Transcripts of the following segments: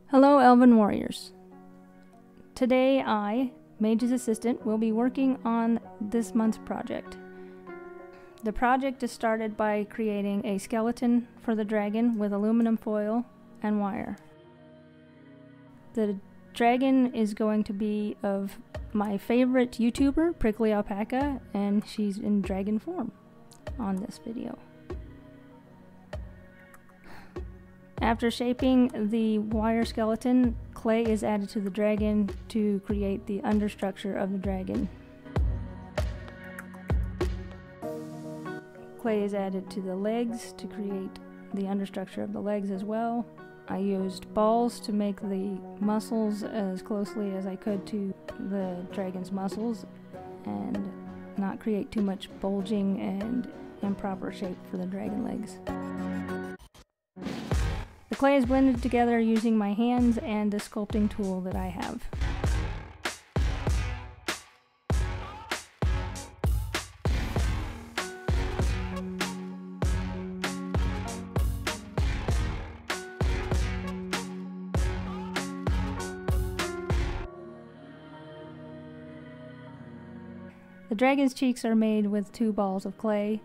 Hello Elven Warriors. Today I, Mage's Assistant, will be working on this month's project. The project is started by creating a skeleton for the dragon with aluminum foil and wire. The dragon is going to be of my favorite YouTuber, Prickly Alpaca, and she's in dragon form on this video. After shaping the wire skeleton, clay is added to the dragon to create the understructure of the dragon. Clay is added to the legs to create the understructure of the legs as well. I used balls to make the muscles as closely as I could to the dragon's muscles and not create too much bulging and improper shape for the dragon legs. The clay is blended together using my hands and the sculpting tool that I have. The dragon's cheeks are made with 2 balls of clay.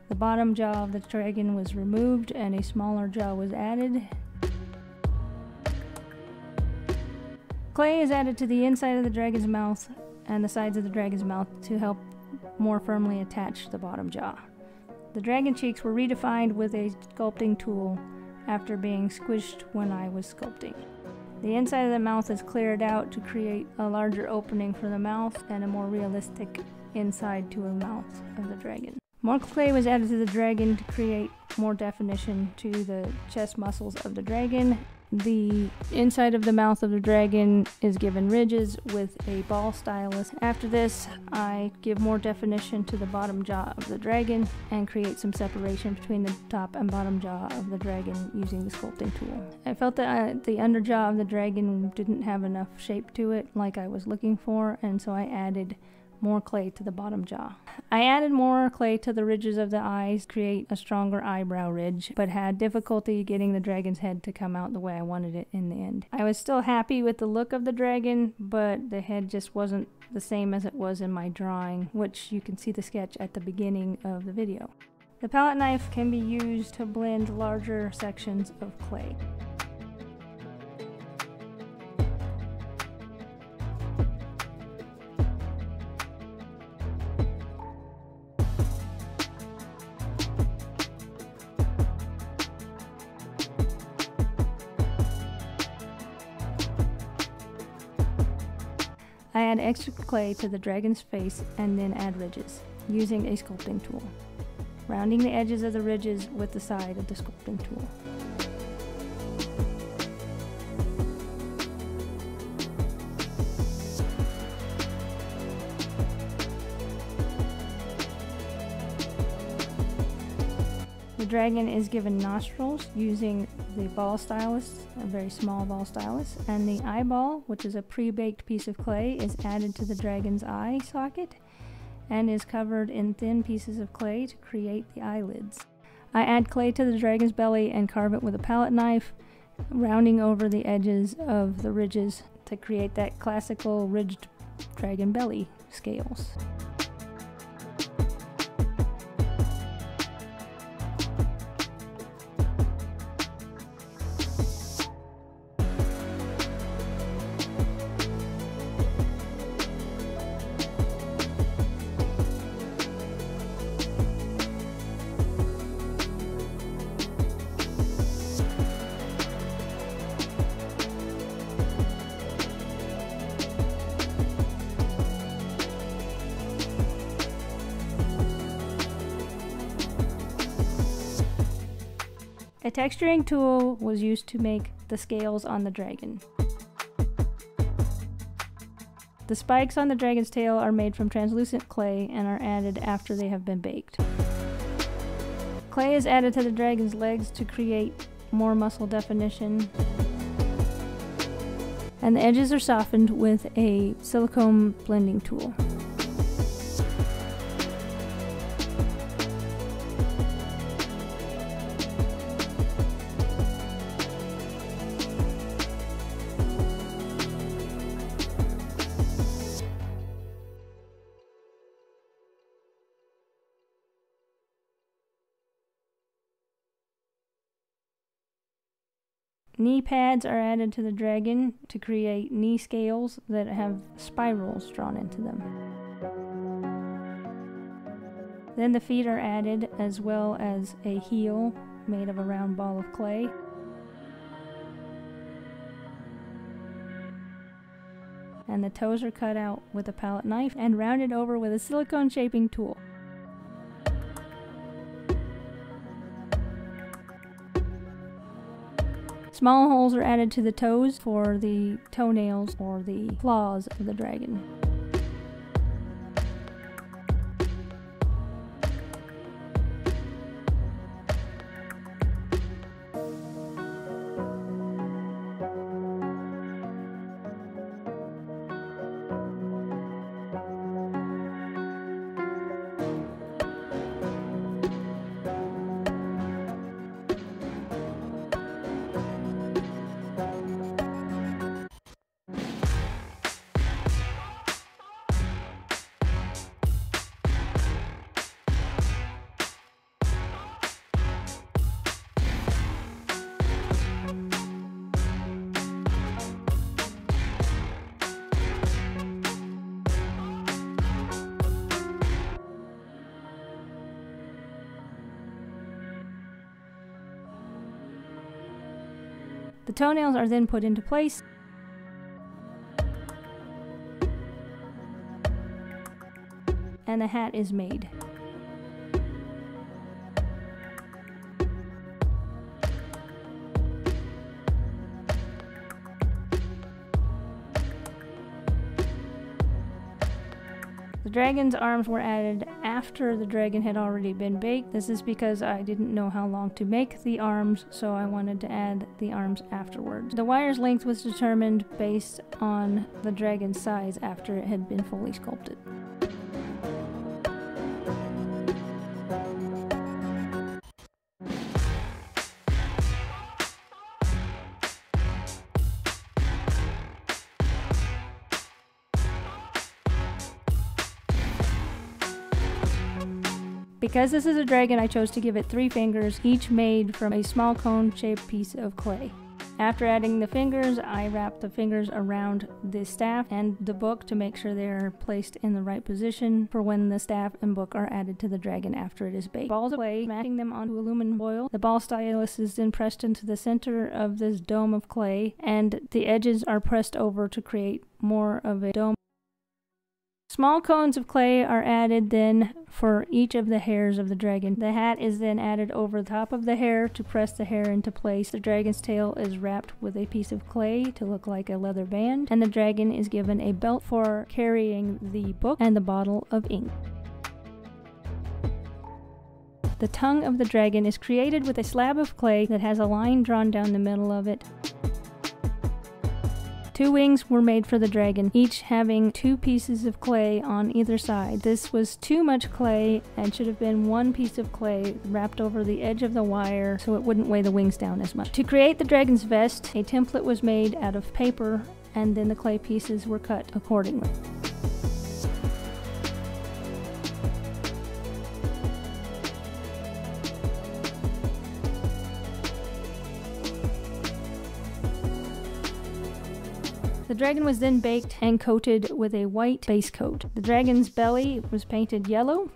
The bottom jaw of the dragon was removed and a smaller jaw was added. Clay is added to the inside of the dragon's mouth and the sides of the dragon's mouth to help more firmly attach the bottom jaw. The dragon cheeks were redefined with a sculpting tool after being squished when I was sculpting. The inside of the mouth is cleared out to create a larger opening for the mouth and a more realistic inside to a mouth of the dragon. More clay was added to the dragon to create more definition to the chest muscles of the dragon. The inside of the mouth of the dragon is given ridges with a ball stylus. After this, I give more definition to the bottom jaw of the dragon and create some separation between the top and bottom jaw of the dragon using the sculpting tool. I felt that the under jaw of the dragon didn't have enough shape to it like I was looking for, and so I added more clay to the bottom jaw. I added more clay to the ridges of the eyes to create a stronger eyebrow ridge, but had difficulty getting the dragon's head to come out the way I wanted it in the end. I was still happy with the look of the dragon, but the head just wasn't the same as it was in my drawing, which you can see the sketch at the beginning of the video. The palette knife can be used to blend larger sections of clay. I add extra clay to the dragon's face and then add ridges, using a sculpting tool, rounding the edges of the ridges with the side of the sculpting tool. The dragon is given nostrils using the ball stylus, a very small ball stylus, and the eyeball, which is a pre-baked piece of clay, is added to the dragon's eye socket and is covered in thin pieces of clay to create the eyelids. I add clay to the dragon's belly and carve it with a palette knife, rounding over the edges of the ridges to create that classical ridged dragon belly scales. A texturing tool was used to make the scales on the dragon. The spikes on the dragon's tail are made from translucent clay and are added after they have been baked. Clay is added to the dragon's legs to create more muscle definition. and the edges are softened with a silicone blending tool. Knee pads are added to the dragon to create knee scales that have spirals drawn into them. Then the feet are added, as well as a heel made of a round ball of clay. And the toes are cut out with a palette knife and rounded over with a silicone shaping tool. Small holes are added to the toes for the toenails or the claws of the dragon. The toenails are then put into place. And the hat is made. The dragon's arms were added after the dragon had already been baked. This is because I didn't know how long to make the arms, so I wanted to add the arms afterwards. The wire's length was determined based on the dragon's size after it had been fully sculpted. Because this is a dragon, I chose to give it 3 fingers, each made from a small cone-shaped piece of clay. After adding the fingers, I wrapped the fingers around the staff and the book to make sure they're placed in the right position for when the staff and book are added to the dragon after it is baked. Balls of clay, smashing them onto aluminum foil. The ball stylus is then pressed into the center of this dome of clay, and the edges are pressed over to create more of a dome. Small cones of clay are added then for each of the hairs of the dragon. The hat is then added over the top of the hair to press the hair into place. The dragon's tail is wrapped with a piece of clay to look like a leather band, and the dragon is given a belt for carrying the book and the bottle of ink. The tongue of the dragon is created with a slab of clay that has a line drawn down the middle of it. 2 wings were made for the dragon, each having 2 pieces of clay on either side. This was too much clay and should have been 1 piece of clay wrapped over the edge of the wire so it wouldn't weigh the wings down as much. To create the dragon's vest, a template was made out of paper, and then the clay pieces were cut accordingly. The dragon was then baked and coated with a white base coat. The dragon's belly was painted yellow.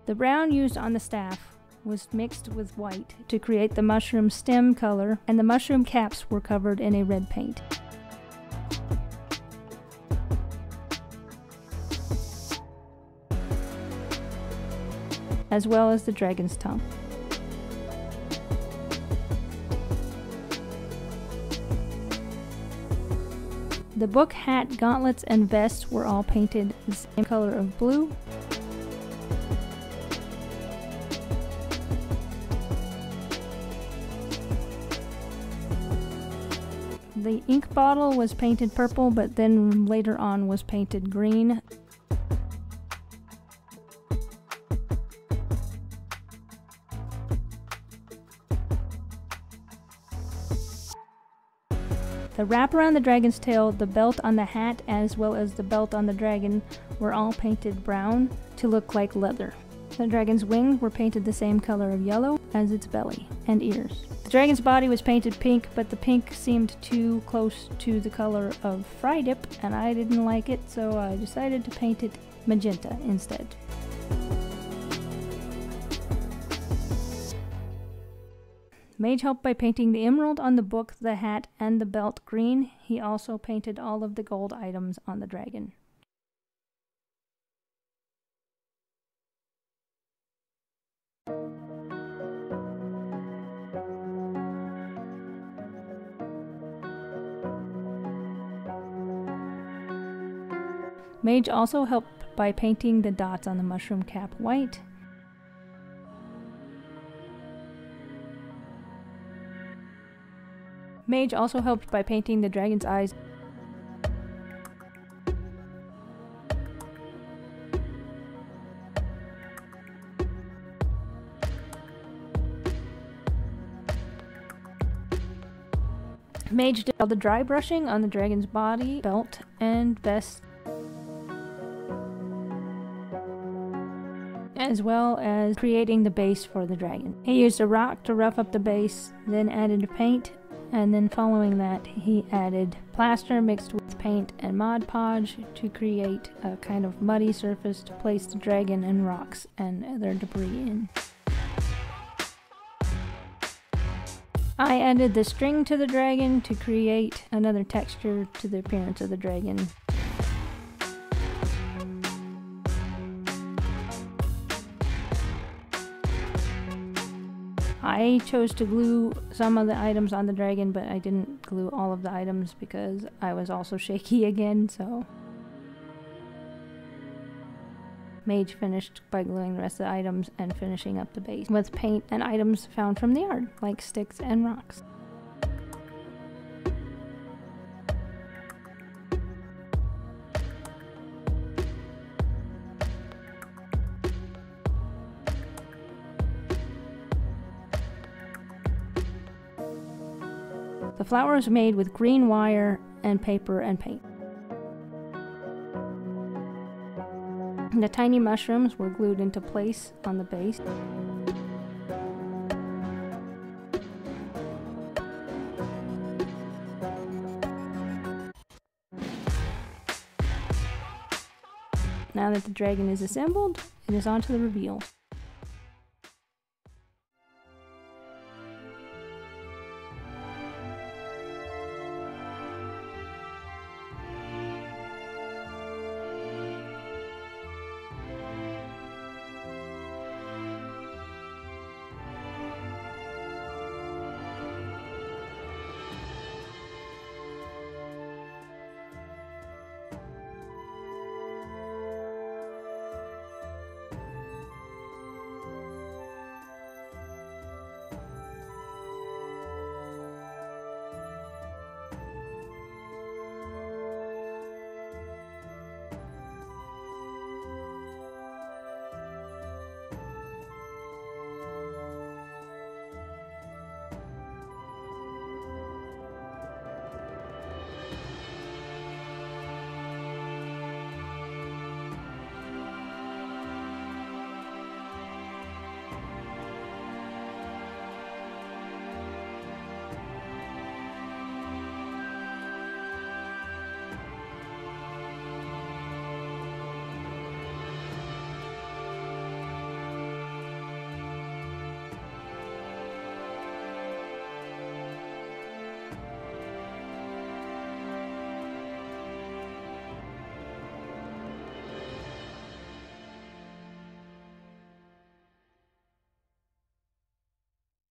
The brown used on the staff was mixed with white to create the mushroom stem color, and the mushroom caps were covered in a red paint. As well as the dragon's tongue. The book, hat, gauntlets, and vest were all painted the same color of blue. The ink bottle was painted purple, but then later on was painted green. The wrap around the dragon's tail, the belt on the hat, as well as the belt on the dragon were all painted brown to look like leather. The dragon's wings were painted the same color of yellow as its belly and ears. The dragon's body was painted pink, but the pink seemed too close to the color of fry dip, and I didn't like it, so I decided to paint it magenta instead. Mage helped by painting the emerald on the book, the hat, and the belt green. He also painted all of the gold items on the dragon. Mage also helped by painting the dots on the mushroom cap white. Mage also helped by painting the dragon's eyes. Mage did all the dry brushing on the dragon's body, belt, and vest, as well as creating the base for the dragon. He used a rock to rough up the base, then added paint, and then following that he added plaster mixed with paint and Mod Podge to create a kind of muddy surface to place the dragon and rocks and other debris in. I added the string to the dragon to create another texture to the appearance of the dragon. I chose to glue some of the items on the dragon, but I didn't glue all of the items because I was also shaky again, so Mage finished by gluing the rest of the items and finishing up the base with paint and items found from the yard, like sticks and rocks. The flower was made with green wire and paper and paint. The tiny mushrooms were glued into place on the base. Now that the dragon is assembled, it is on to the reveal.